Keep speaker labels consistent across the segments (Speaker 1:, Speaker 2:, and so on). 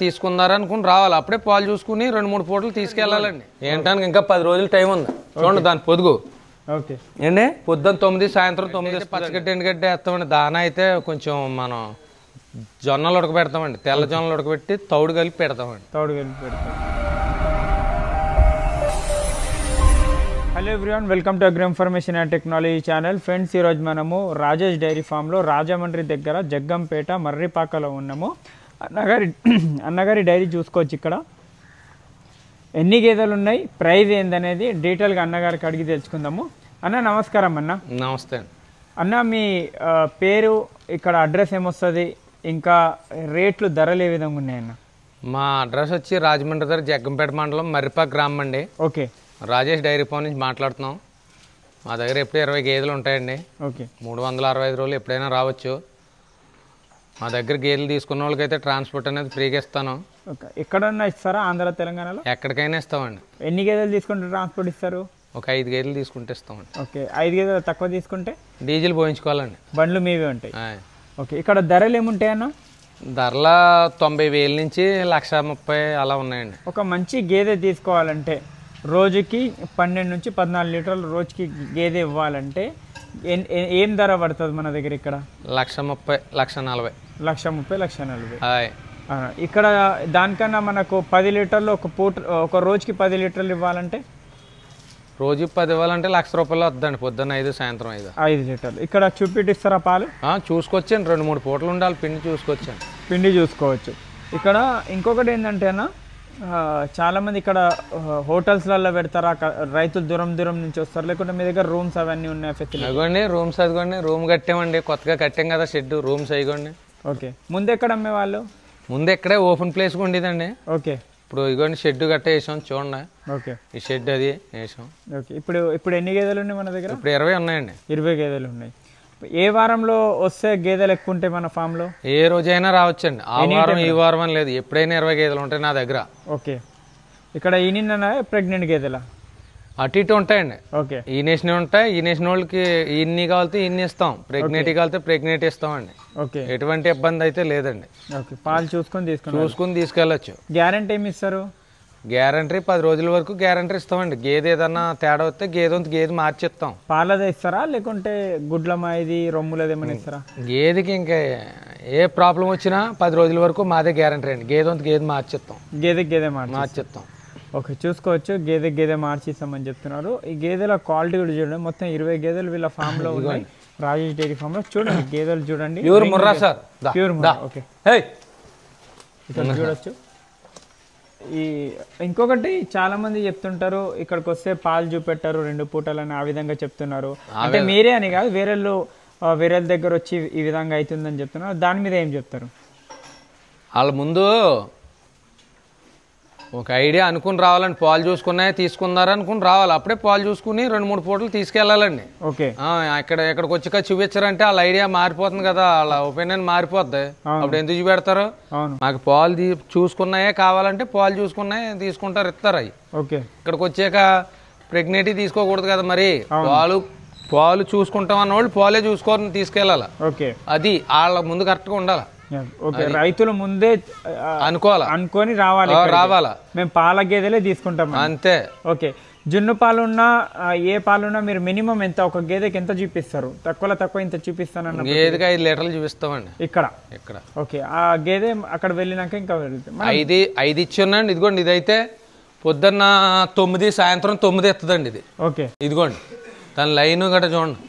Speaker 1: తీసుకున్నారనుకుని రావాలి. అప్పుడే పాలు చూసుకుని 2-3 పూటలు తీసుకెళ్ళాలండి. ఏంటానికి ఇంకా 10 రోజులు టైం ఉంది. చూడండి దాని పొదుగు ఏండి. పొద్దున్న 9, సాయంత్రం 9 పచ్చగడ్డి ఎండుగడ్డి వేస్తామండి. దానా అయితే కొంచెం మనం జొన్నలు ఉడకబెడతామండి. తెల్ల జొన్నలు ఉడకబెట్టి తౌడు కలిపి పెడతామండి.
Speaker 2: Hello everyone, welcome to agri information and technology channel. Friends, ఈరోజు మనము రాజేష్ డైరీ ఫామ్లో రాజమండ్రి దగ్గర జగ్గంపేట మర్రిపాకలో ఉన్నాము. అన్నగారి డైరీ చూసుకోవచ్చు. ఇక్కడ ఎన్ని గేదెలు ఉన్నాయి, ప్రైస్ ఏందనేది డీటెయిల్గా అన్నగారికి అడిగి తెలుసుకుందాము. అన్న నమస్కారం. అన్న
Speaker 1: నమస్తే
Speaker 2: అన్న, మీ పేరు, ఇక్కడ అడ్రస్ ఏమొస్తుంది, ఇంకా రేట్లు ధరలు ఏ విధంగా ఉన్నాయన్న?
Speaker 1: మా అడ్రస్ వచ్చి రాజమండ్రి దగ్గర జగ్గంపేట మండలం మర్రిపాక గ్రామం అండి.
Speaker 2: ఓకే.
Speaker 1: రాజేష్ డైరీ ఫామ్ నుంచి మాట్లాడుతున్నాం. మా దగ్గర ఎప్పుడు 20 గేదెలు ఉంటాయండి.
Speaker 2: ఓకే.
Speaker 1: 365 రోజులు ఎప్పుడైనా రావచ్చు. మా దగ్గర గేదెలు తీసుకున్న వాళ్ళకైతే ట్రాన్స్పోర్ట్ అనేది ఫ్రీగా ఇస్తాను.
Speaker 2: ఓకే. ఎక్కడన్నా ఇస్తారా? ఆంధ్ర, తెలంగాణలో
Speaker 1: ఎక్కడికైనా ఇస్తామండి.
Speaker 2: ఎన్ని గేదెలు తీసుకుంటే ట్రాన్స్పోర్ట్ ఇస్తారు?
Speaker 1: ఒక 5 గేదెలు తీసుకుంటే ఇస్తామండి.
Speaker 2: ఓకే. 5 గేదెలు తక్కువ తీసుకుంటే
Speaker 1: డీజిల్ పోయించుకోవాలండి.
Speaker 2: బండ్లు మీవే ఉంటాయి. ఓకే. ఇక్కడ ధరలు ఏముంటాయన్న?
Speaker 1: ధరల 90,000 నుంచి 1,30,000 అలా ఉన్నాయండి.
Speaker 2: ఒక మంచి గేదె తీసుకోవాలంటే రోజుకి 12 నుంచి 14 లీటర్లు రోజుకి గేదె ఇవ్వాలంటే ఏం ధర పడుతుంది మన దగ్గర? ఇక్కడ
Speaker 1: 1,30,000, 1,40,000.
Speaker 2: 1,30,000, 1,40,000. ఇక్కడ దానికన్నా మనకు 10 లీటర్లు ఒక రోజుకి 10 లీటర్లు ఇవ్వాలంటే
Speaker 1: రోజుకి 10 ఇవ్వాలంటే ₹1,00,000 వద్దండి. పొద్దున్న 5, సాయంత్రం 5
Speaker 2: లీటర్లు. ఇక్కడ చూపిటిస్తారా పాలు?
Speaker 1: చూసుకొచ్చాను. 2-3 పూటలు ఉండాలి. పిండి చూసుకొచ్చాను.
Speaker 2: పిండి చూసుకోవచ్చు. ఇక్కడ ఇంకొకటి ఏంటంటే అన్న, చాలామంది ఇక్కడ హోటల్స్లలో పెడతారా? రైతులు దూరం దూరం నుంచి వస్తారు, లేకుంటే మీ దగ్గర రూమ్స్ అవన్నీ ఉన్నాయి? ఫెసిలిటీ
Speaker 1: అదిగోండి రూమ్స్. అదిగోండి రూమ్ కట్టామండి. కొత్తగా కట్టాం కదా షెడ్. రూమ్స్ అయిగోండి.
Speaker 2: ఓకే. ముందు ఎక్కడ అమ్మేవాళ్ళు?
Speaker 1: ముందు ఎక్కడే ఓపెన్ ప్లేస్గా ఉండేదండి.
Speaker 2: ఓకే.
Speaker 1: ఇప్పుడు ఇదిగోండి షెడ్ కట్ట వేసాం. చూడండి.
Speaker 2: ఓకే.
Speaker 1: ఈ షెడ్ అది వేసాం.
Speaker 2: ఓకే. ఇప్పుడు ఎన్ని గేదెలు ఉన్నాయి మన దగ్గర?
Speaker 1: ఇప్పుడు 20 ఉన్నాయండి.
Speaker 2: 20 గేదెలు ఉన్నాయి. ఏ వారంలో వస్తే గేదెలు ఎక్కువ ఉంటాయి మన ఫామ్లో?
Speaker 1: ఏ రోజైనా రావచ్చండి. ఆ వారం ఈ వారం అని లేదు. ఎప్పుడైనా 20 గేదెలు ఉంటాయి నా దగ్గర.
Speaker 2: ఓకే. ఇక్కడ ఈనిన్న ప్రెగ్నెంట్ గేదెలా?
Speaker 1: అటు ఇటు ఉంటాయండి.
Speaker 2: ఓకే.
Speaker 1: ఈనేసిన ఉంటాయి. ఈనేసిన వాళ్ళకి ఇన్ని కావాలితే ఇన్ని ఇస్తాం. ప్రెగ్నెంట్ కావాలితే ప్రెగ్నెంట్ ఇస్తామండి.
Speaker 2: ఓకే.
Speaker 1: ఎటువంటి ఇబ్బంది అయితే లేదండి.
Speaker 2: ఓకే. పాలు చూసుకొని
Speaker 1: తీసుకెళ్ళచ్చు.
Speaker 2: గ్యారంటీ ఏమి ఇస్తారు?
Speaker 1: గ్యారంటీ 10 రోజుల వరకు గ్యారంటీ ఇస్తామండి. గేదె ఏదన్నా తేడా వస్తే గేదె మార్చిస్తాం.
Speaker 2: పాలదే ఇస్తారా, లేకుంటే గుడ్లమాయిది రొమ్ములది ఏమైనా ఇస్తారా?
Speaker 1: గేదెకి ఇంకా ఏ ప్రాబ్లం వచ్చినా 10 రోజుల వరకు మాదే గ్యారంటీ అండి. గేదె మార్చిస్తాం.
Speaker 2: గేదె
Speaker 1: మార్చిస్తాం.
Speaker 2: ఓకే. చూసుకోవచ్చు. గేదె మార్చిస్తామని చెప్తున్నారు. ఈ గేదెల క్వాలిటీ కూడా చూడండి. మొత్తం 20 గేదెలు వీళ్ళ ఫామ్ లో ఉన్నాయి. రాజేష్ డైరీ ఫామ్ లో చూడండి. గేదెలు చూడండి.
Speaker 1: Pure Murrah sir.
Speaker 2: Pure Murrah. Okay. ఇక్కడ చూడొచ్చు. ఇంకొకటి చాలా మంది చెప్తుంటారు, ఇక్కడికి వస్తే పాలు చూపెట్టారు 2 పూటలని, ఆ విధంగా చెప్తున్నారు. అంటే మీరే అని కాదు, వేరే దగ్గర వచ్చి ఈ విధంగా అవుతుందని చెప్తున్నారు. దాని మీద ఏం చెప్తారు?
Speaker 1: వాళ్ళ ముందు ఒక ఐడియా అనుకుని రావాలండి. పాలు తీసుకున్నారనుకుని రావాలి. అప్పుడే పాలు చూసుకుని 2-3 పూటలు తీసుకెళ్ళాలండి.
Speaker 2: ఓకే.
Speaker 1: ఎక్కడికి వచ్చి చూపించారంటే వాళ్ళ ఐడియా మారిపోతుంది కదా, వాళ్ళ ఒపీనియన్ మారిపోద్ది. అప్పుడు ఎందుకు చూపెడతారు? మాకు పాలు చూసుకున్నాయే కావాలంటే పాలు చూసుకున్నాయి తీసుకుంటారు, ఇస్తారు. అవి
Speaker 2: ఓకే.
Speaker 1: ఇక్కడికి వచ్చాక ప్రెగ్నెంట్ తీసుకోకూడదు కదా. మరి పాలు చూసుకుంటాం అన్నవాళ్ళు పాలే చూసుకొని తీసుకెళ్ళాలి.
Speaker 2: ఓకే.
Speaker 1: అది వాళ్ళ ముందు కరెక్ట్గా ఉండాలి.
Speaker 2: ఓకే. రైతులు ముందే అనుకొని రావాలా, మేము పాల గేదెలే తీసుకుంటాం
Speaker 1: అంతే.
Speaker 2: ఓకే. జున్ను పాలున్నా ఏ పాలున్నా మీరు మినిమం ఎంత, ఒక గేదెకి ఎంత చూపిస్తారు? తక్కువ ఇంత చూపిస్తానన్న
Speaker 1: గేదెకి 5 లీటర్లు చూపిస్తామండి ఇక్కడ.
Speaker 2: ఓకే. ఆ గేదె అక్కడ వెళ్ళినాక ఇంకా
Speaker 1: 5 ఇచ్చి ఉన్నాండి. ఇదిగోండి, ఇదైతే పొద్దున్న 9, సాయంత్రం 9 ఎత్తదండి ఇది.
Speaker 2: ఓకే.
Speaker 1: ఇదిగోండి దాని లైన్ గట్రా చూడండి.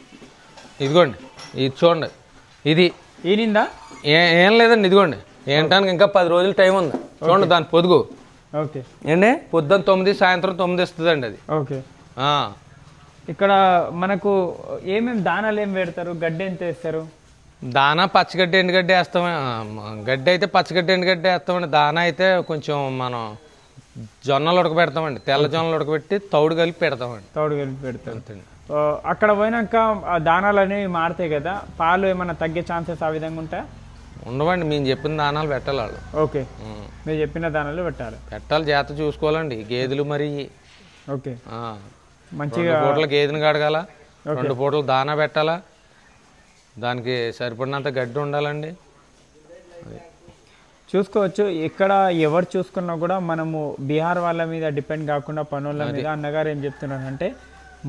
Speaker 1: ఇదిగోండి ఇది చూడండి. ఇది
Speaker 2: ఈనిందా?
Speaker 1: ఏం లేదండి. ఇదిగోండి ఏంటానికి ఇంకా 10 రోజులు టైం ఉంది. చూడండి దాని పొదుగు.
Speaker 2: ఓకే.
Speaker 1: ఏండి పొద్దున్న 9, సాయంత్రం 9 ఇస్తుందండి అది.
Speaker 2: ఓకే. ఇక్కడ మనకు ఏమేమి దానాలు ఏం పెడతారు? గడ్డి ఎంత వేస్తారు?
Speaker 1: దానా పచ్చగడ్డి ఎండుగడ్డి వేస్తాం. గడ్డి అయితే పచ్చగడ్డి ఎండుగడ్డి వేస్తామండి. దానా అయితే కొంచెం మనం జొన్నలు ఉడకబెడతామండి. తెల్ల జొన్నలు ఉడకబెట్టి తౌడు కలిపి పెడతాం.
Speaker 2: అక్కడ పోయినాక దానాలు అనేవి మారుతాయి కదా, పాలు ఏమైనా తగ్గే ఛాన్సెస్ ఆ విధంగా ఉంటాయి?
Speaker 1: ఉండవండి. మేము చెప్పిన దానాలు పెట్టాలి వాళ్ళు.
Speaker 2: ఓకే. మీరు చెప్పిన దానాలు పెట్టాలి.
Speaker 1: జాగ్రత్త చూసుకోవాలండి గేదెలు మరి.
Speaker 2: ఓకే.
Speaker 1: మంచిగా 2 పూటలు గేదెని కడగాల, 2 పూటలు దానా పెట్టాలా, దానికి సరిపడినంత గడ్డి ఉండాలండి.
Speaker 2: చూసుకోవచ్చు. ఇక్కడ ఎవరు చూసుకున్నా కూడా మనము బీహార్ వాళ్ళ మీద డిపెండ్ కాకుండా పనుల మీద అన్నగారు ఏం చెప్తున్నారంటే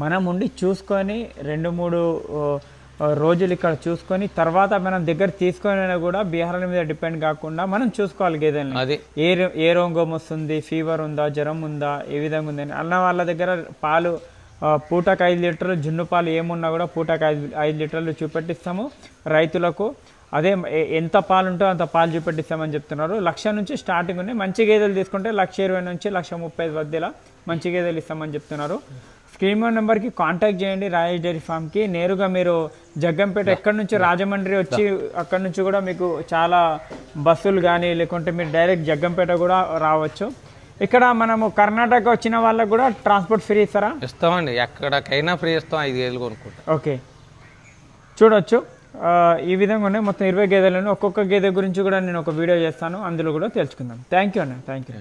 Speaker 2: మనం ఉండి చూసుకొని 2-3 రోజులు ఇక్కడ చూసుకొని తర్వాత మనం దగ్గర తీసుకొని కూడా బీహార్ మీద డిపెండ్ కాకుండా మనం చూసుకోవాలి గేదెల్ని. ఏ రోగం వస్తుంది, ఫీవర్ ఉందా, జ్వరం ఉందా, ఏ విధంగా ఉందని. అన్న వాళ్ళ దగ్గర పాలు పూటకు 5 లీటర్లు, జున్ను పాలు ఏమున్నా కూడా పూటకు 5 లీటర్లు చూపెట్టిస్తాము రైతులకు. అదే ఎంత పాలు ఉంటో అంత పాలు చూపెట్టిస్తామని చెప్తున్నారు. 1,00,000 నుంచి స్టార్టింగ్ ఉన్నాయి. మంచి గేదెలు తీసుకుంటే 1,20,000 నుంచి 1,35,000 మధ్యలో మంచి గేదెలు ఇస్తామని చెప్తున్నారు. స్క్రీన్ నెంబర్కి కాంటాక్ట్ చేయండి రాజేష్ డైరీ ఫామ్కి. నేరుగా మీరు జగ్గంపేట ఎక్కడి నుంచి రాజమండ్రి వచ్చి అక్కడి నుంచి కూడా మీకు చాలా బస్సులు కానీ లేకుంటే మీరు డైరెక్ట్ జగ్గంపేట కూడా రావచ్చు. ఇక్కడ మనము కర్ణాటక వచ్చిన వాళ్ళకు కూడా ట్రాన్స్పోర్ట్ ఫ్రీ ఇస్తారా?
Speaker 1: ఇస్తామండి, ఎక్కడికైనా ఫ్రీ ఇస్తాం. 5 గేదెలు కొనుక్కుంటాం.
Speaker 2: ఓకే, చూడొచ్చు ఈ విధంగా ఉన్నాయి. మొత్తం 20 గేదెలను. ఒక్కొక్క గేదె గురించి కూడా నేను ఒక వీడియో చేస్తాను, అందులో కూడా తెలుసుకుందాం. థ్యాంక్ యూ అన్న, థ్యాంక్ యూ.